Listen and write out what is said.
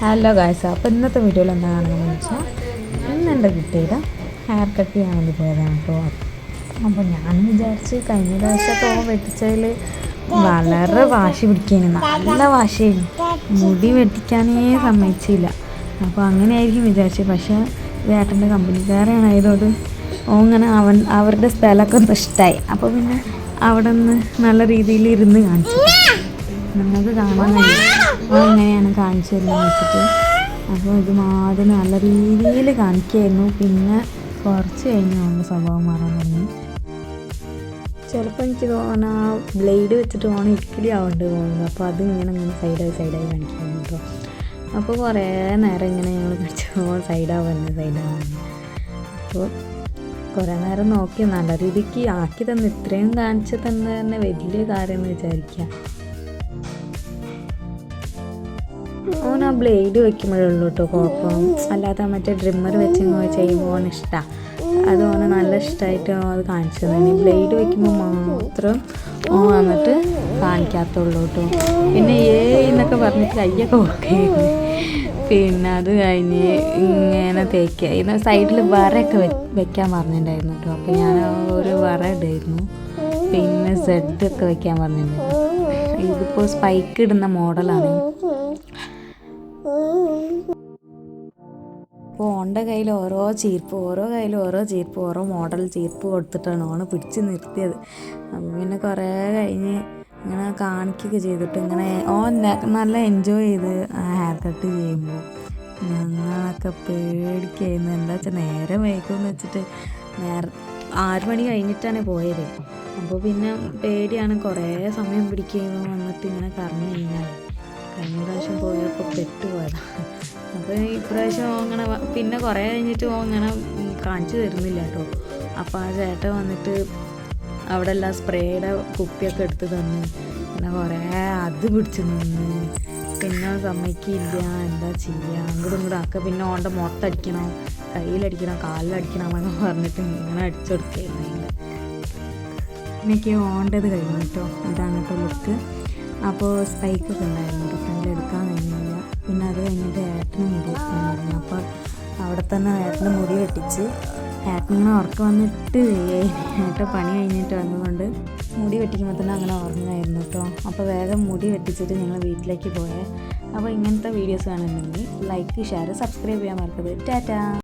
Hello guys, അപ്പോൾ ഇന്നത്തെ വീഡിയോയിൽ എന്താ കാണുകയെന്ന് വെച്ചാൽ ഇന്നെൻ്റെ കുട്ടിയുടെ ഹെയർ കട്ട് ചെയ്യാൻ വേണ്ടി പോയതാണ് കേട്ടോ. അപ്പോൾ ഞാൻ വിചാരിച്ച് കഴിഞ്ഞ പ്രാവശ്യമൊക്കെ വെട്ടിച്ചതിൽ വളരെ വാശി പിടിക്കാനും നല്ല വാശിയായിരുന്നു, മുടി വെട്ടിക്കാനേ സമ്മതിച്ചില്ല. അപ്പോൾ അങ്ങനെയായിരിക്കും വിചാരിച്ചത്. പക്ഷേ ഏട്ടൻ്റെ കമ്പനിക്കാരാണ് ആയതുകൊണ്ട് അങ്ങനെ അവരുടെ സ്ഥലമൊക്കെ ഒന്ന് ഇഷ്ടമായി. അപ്പോൾ പിന്നെ അവിടെ നിന്ന് നല്ല രീതിയിൽ ഇരുന്ന് കാണിച്ചു, നിങ്ങൾക്ക് കാണാൻ കഴിയും എങ്ങനെയാണ് കാണിച്ചു തരുന്നത് വെച്ചിട്ട്. അപ്പോൾ ഇത് മാതിരി നല്ല രീതിയിൽ കാണിക്കുമായിരുന്നു. പിന്നെ കുറച്ച് കഴിഞ്ഞ് നമ്മുടെ സ്വഭാവം മാറാൻ തുടങ്ങി. ചിലപ്പോൾ എനിക്ക് തോന്നുന്നു ആ ബ്ലേഡ് വെച്ചിട്ട് വേണം ഇക്കിളി ആവേണ്ടി തോന്നുന്നു. അപ്പോൾ അത് ഇങ്ങനെ സൈഡായി കാണിക്കുന്നു കേട്ടോ. അപ്പോൾ കുറേ നേരം ഇങ്ങനെ ഞങ്ങൾ പിടിച്ചപ്പോൾ സൈഡാവുന്നു. അപ്പോൾ കുറേ നേരം നോക്കി നല്ല രീതിക്ക് ആക്കി തന്നെ ഇത്രയും കാണിച്ച് തന്നെ വലിയ കാര്യമെന്ന് വിചാരിക്കുക. ഓൻ ആ ബ്ലേഡ് വയ്ക്കുമ്പോഴുള്ളൂ കേട്ടോ കുഴപ്പം, അല്ലാതെ മറ്റേ ഡ്രിമ്മർ വെച്ച് ചെയ്യുമ്പോൾ ഓന് ഇഷ്ടമാണ്. അത് ഓന് നല്ല ഇഷ്ടമായിട്ട് അത് കാണിച്ചു തന്നെ. ബ്ലേഡ് വയ്ക്കുമ്പോൾ മാത്രം ഓൻ വന്നിട്ട് കാണിക്കാത്തുള്ളൂ കേട്ടോ. പിന്നെ എന്നൊക്കെ പറഞ്ഞിട്ട് കയ്യൊക്കെ കൊടുക്കുകയായിരുന്നു. പിന്നെ അത് കഴിഞ്ഞ് ഇങ്ങനെ തേക്കുക. ഇന്ന് സൈഡിൽ വരയൊക്കെ വെക്കാൻ പറഞ്ഞിട്ടുണ്ടായിരുന്നു കേട്ടോ. അപ്പോൾ ഞാൻ ഒരു വര ഇടായിരുന്നു. പിന്നെ സെഡൊക്കെ വെക്കാൻ പറഞ്ഞിട്ടുണ്ടായിരുന്നു. ഇതിപ്പോൾ സ്പൈക്ക് ഇടുന്ന മോഡലാണ്. അപ്പോൾ ഓൻ്റെ കയ്യിൽ ഓരോ ചീർപ്പ് ഓരോ മോഡൽ ചീർപ്പ് കൊടുത്തിട്ടാണ് ഓനെ പിടിച്ച് നിർത്തിയത്. അപ്പം പിന്നെ കുറേ കഴിഞ്ഞ് ഇങ്ങനെ കാണിക്കുകയൊക്കെ ചെയ്തിട്ട് ഇങ്ങനെ ഓൻ നല്ല എൻജോയ് ചെയ്ത് ഹെയർ കട്ട് ചെയ്യുമ്പോൾ ഞങ്ങളൊക്കെ പേടിക്കായിരുന്നു. എന്താ വെച്ചാൽ നേരെ വൈകുമെന്ന് വെച്ചിട്ട് 6 മണി കഴിഞ്ഞിട്ടാണ് പോയത്. അപ്പോൾ പിന്നെ പേടിയാണ്, കുറേ സമയം പിടിക്കുമ്പോൾ വന്നിട്ട് ഇങ്ങനെ കറങ്ങി കഴിഞ്ഞാൽ. കഴിഞ്ഞ പ്രാവശ്യം പോയപ്പോൾ പെട്ടുപോയതാണ്. അപ്പോൾ ഇപ്രാവശ്യം അങ്ങനെ പിന്നെ കുറേ കഴിഞ്ഞിട്ട് അങ്ങനെ കാണിച്ചു തരുന്നില്ല കേട്ടോ. അപ്പോൾ ആ ചേട്ടൻ വന്നിട്ട് അവിടെ എല്ലാം സ്പ്രേയുടെ കുപ്പിയൊക്കെ എടുത്ത് തന്നു. പിന്നെ കുറേ അത് പിടിച്ച് നിന്ന് പിന്നെ സമ്മതിക്കില്ല, എന്താ ചെയ്യുക, അങ്ങോട്ടും ആക്കുക. പിന്നെ ഓൻ്റെ മുട്ടടിക്കണം, കയ്യിലടിക്കണം, കാലിലടിക്കണം എന്നൊക്കെ പറഞ്ഞിട്ട് ഇങ്ങനെ അടിച്ചെടുക്കുകയായിരുന്നു. പിന്നെയൊക്കെ ഓണ്ടത് കഴിഞ്ഞു കേട്ടോ. ഇതാണ് കേട്ടോ ലുക്ക്. അപ്പോൾ സ്പൈക്കൊക്കെ ഉണ്ടായിരുന്നു കേട്ടോ, ഫ്രണ്ടിൽ എടുക്കാൻ കഴിഞ്ഞില്ല. പിന്നെ അത് കഴിഞ്ഞിട്ട് ഏട്ടന് മുടി വെക്കാനായിരുന്നു. അപ്പോൾ അവിടെ തന്നെ ഏട്ടന് മുടി വെട്ടിച്ച് ഏട്ടനിങ്ങനെ ഉറക്കം വന്നിട്ട് ഏട്ടൻ പണി കഴിഞ്ഞിട്ട് വന്നുകൊണ്ട് മുടി വെട്ടിക്കുമ്പോൾ തന്നെ അങ്ങനെ ഓർമ്മയായിരുന്നു കേട്ടോ. അപ്പോൾ വേഗം മുടി വെട്ടിച്ചിട്ട് ഞങ്ങൾ വീട്ടിലേക്ക് പോയേ. അപ്പോൾ ഇങ്ങനത്തെ വീഡിയോസ് കാണുന്നുണ്ടെങ്കിൽ ലൈക്ക്, ഷെയർ, സബ്സ്ക്രൈബ് ചെയ്യാൻ മറക്കരുത്. ടാറ്റാ.